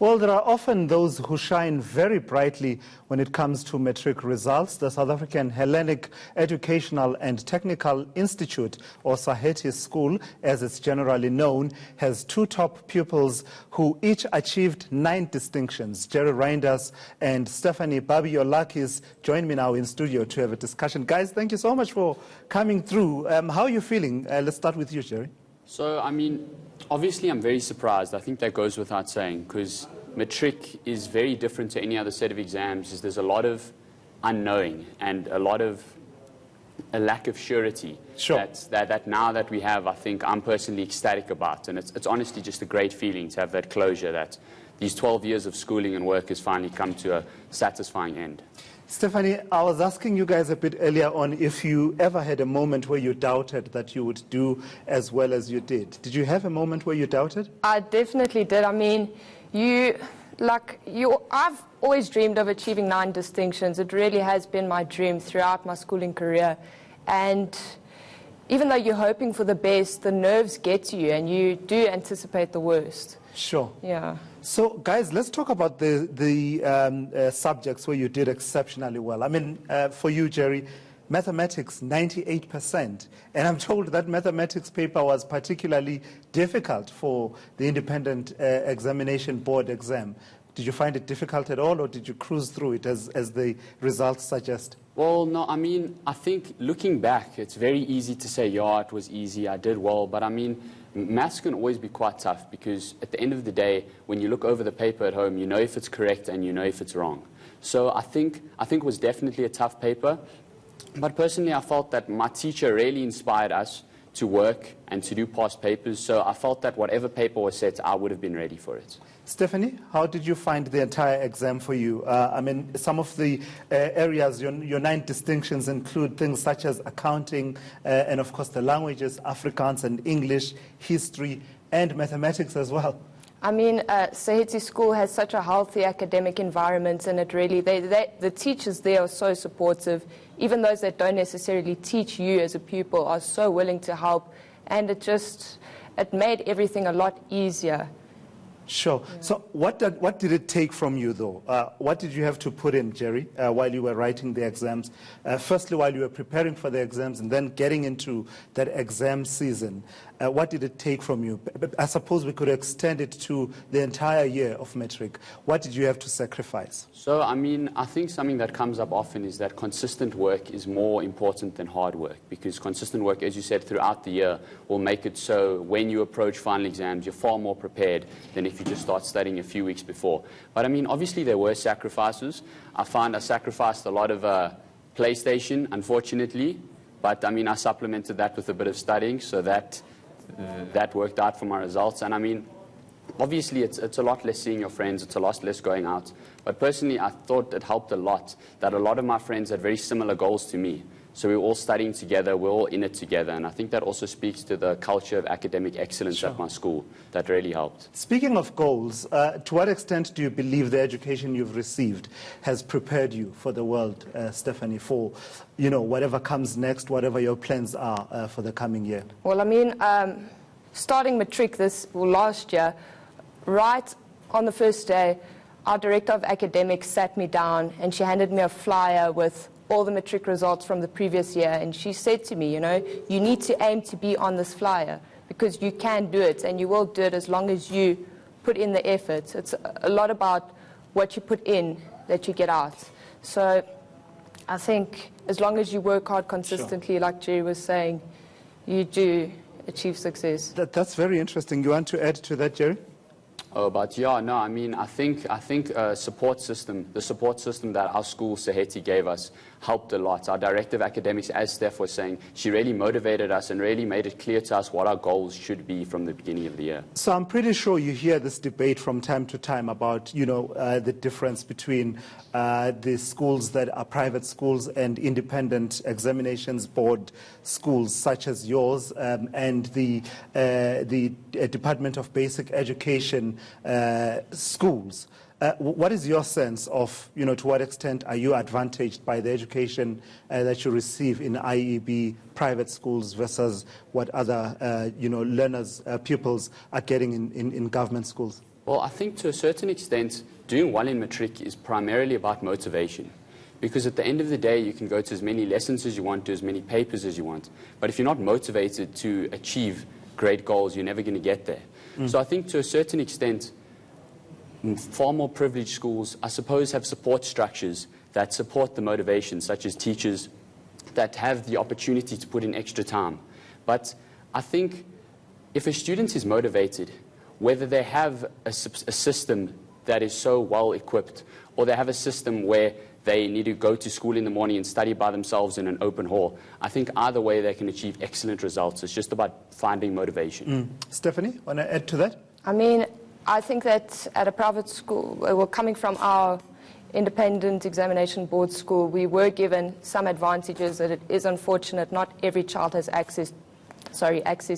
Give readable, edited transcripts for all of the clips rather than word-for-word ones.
Well, there are often those who shine very brightly when it comes to matric results. The South African Hellenic Educational and Technical Institute, or Saheti School, as it's generally known, has two top pupils who each achieved 9 distinctions. Jerry Reinders and Stephanie Babiolakis join me now in studio to have a discussion. Guys, thank you so much for coming through. How are you feeling? Let's start with you, Jerry. So, obviously I'm very surprised. I think that goes without saying, because matric is very different to any other set of exams. There's a lot of unknowing and a lack of surety. Sure. That now that we have, I think I'm personally ecstatic about. And it's honestly just a great feeling to have that closure that these 12 years of schooling and work has finally come to a satisfying end. Stephanie, I was asking you guys a bit earlier on if you ever had a moment where you doubted that you would do as well as you did. Did you have a moment where you doubted? I definitely did. I've always dreamed of achieving 9 distinctions. It really has been my dream throughout my schooling career. And even though you're hoping for the best, the nerves get to you and you do anticipate the worst. Sure. Yeah. So, guys, let's talk about the subjects where you did exceptionally well. For you, Jerry, mathematics, 98%. And I'm told that mathematics paper was particularly difficult for the Independent Examination Board exam. Did you find it difficult at all, or did you cruise through it as the results suggest? Well, no, I think looking back, it's very easy to say, yeah, it was easy, I did well. But maths can always be quite tough, because at the end of the day, when you look over the paper at home, you know if it's correct and you know if it's wrong. So I think it was definitely a tough paper. But personally, I felt that my teacher really inspired us to work and to do past papers. So I felt that whatever paper was set, I would have been ready for it. Stephanie, how did you find the entire exam for you? Some of the areas, your 9 distinctions include things such as accounting and, of course, the languages, Afrikaans and English, history, and mathematics as well. Saheti School has such a healthy academic environment, and it really, the teachers there are so supportive. Even those that don't necessarily teach you as a pupil are so willing to help, and it made everything a lot easier. Sure. Yeah. So what did it take from you, though? What did you have to put in, Jerry, while you were writing the exams? Firstly, while you were preparing for the exams and then getting into that exam season, what did it take from you? I suppose we could extend it to the entire year of matric. What did you have to sacrifice? So, I think something that comes up often is that consistent work is more important than hard work, because consistent work, as you said, throughout the year will make it so when you approach final exams, you're far more prepared than if you just start studying a few weeks before. But obviously there were sacrifices. I found I sacrificed a lot of PlayStation, unfortunately, but I supplemented that with a bit of studying, so that worked out for my results. And obviously it's a lot less seeing your friends, it's a lot less going out. But personally, I thought it helped a lot that a lot of my friends had very similar goals to me. So we were all studying together, we're all in it together, and I think that also speaks to the culture of academic excellence Sure. at my school. That really helped. Speaking of goals, to what extent do you believe the education you've received has prepared you for the world, Stephanie, for whatever comes next, whatever your plans are for the coming year? Well, starting matric last year, right on the first day, our director of academics sat me down and she handed me a flyer with all the matric results from the previous year, and she said to me, you need to aim to be on this flyer, because you can do it, and you will do it as long as you put in the effort. It's a lot about what you put in that you get out. So I think as long as you work hard consistently, Sure. like Jerry was saying, you do achieve success. That's very interesting. You want to add to that, Jerry? I think the support system that our school, Saheti, gave us helped a lot. Our director of academics, as Steph was saying, she really motivated us and really made it clear to us what our goals should be from the beginning of the year. So I'm pretty sure you hear this debate from time to time about, the difference between the schools that are private schools and independent examinations board schools such as yours and the Department of Basic Education schools. What is your sense of, to what extent are you advantaged by the education that you receive in IEB private schools versus what other, learners, pupils are getting in government schools? Well, I think to a certain extent, doing well in matric is primarily about motivation. Because at the end of the day, you can go to as many lessons as you want, do as many papers as you want. But if you're not motivated to achieve great goals, you're never going to get there. So I think to a certain extent, far more privileged schools, I suppose, have support structures that support the motivation, such as teachers that have the opportunity to put in extra time. But I think if a student is motivated, whether they have a system that is so well equipped, or they have a system where they need to go to school in the morning and study by themselves in an open hall, I think either way they can achieve excellent results. It's just about finding motivation. Stephanie, want to add to that? I mean, I think that at a private school, well, coming from our independent examination board school, we were given some advantages that it is unfortunate not every child has access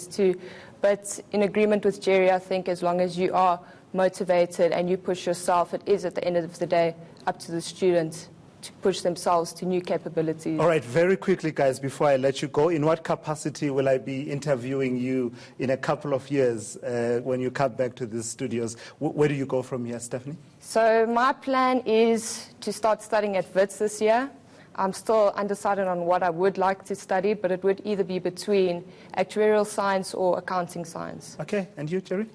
to. But in agreement with Jerry, I think as long as you are motivated and you push yourself, it is at the end of the day up to the students to push themselves to new capabilities. All right, very quickly, guys, before I let you go, in what capacity will I be interviewing you in a couple of years when you come back to the studios? Where do you go from here, Stephanie? So my plan is to start studying at WITS this year. I'm still undecided on what I would like to study, but it would either be between actuarial science or accounting science. Okay, and you, Jerry?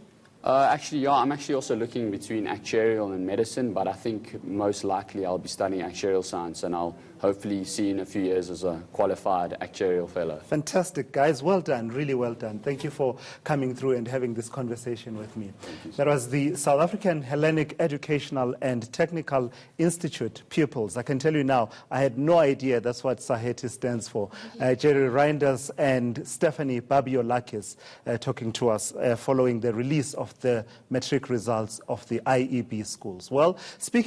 Actually, yeah, I'm actually also looking between actuarial and medicine, but I think most likely I'll be studying actuarial science, and I'll hopefully see you in a few years as a qualified actuarial fellow. Fantastic, guys. Well done, really well done. Thank you for coming through and having this conversation with me. That was the South African Hellenic Educational and Technical Institute pupils. I can tell you now, I had no idea that's what Saheti stands for. Jerry Reinders and Stephanie Babiolakis talking to us following the release of the matric results of the IEB schools. Well, speaking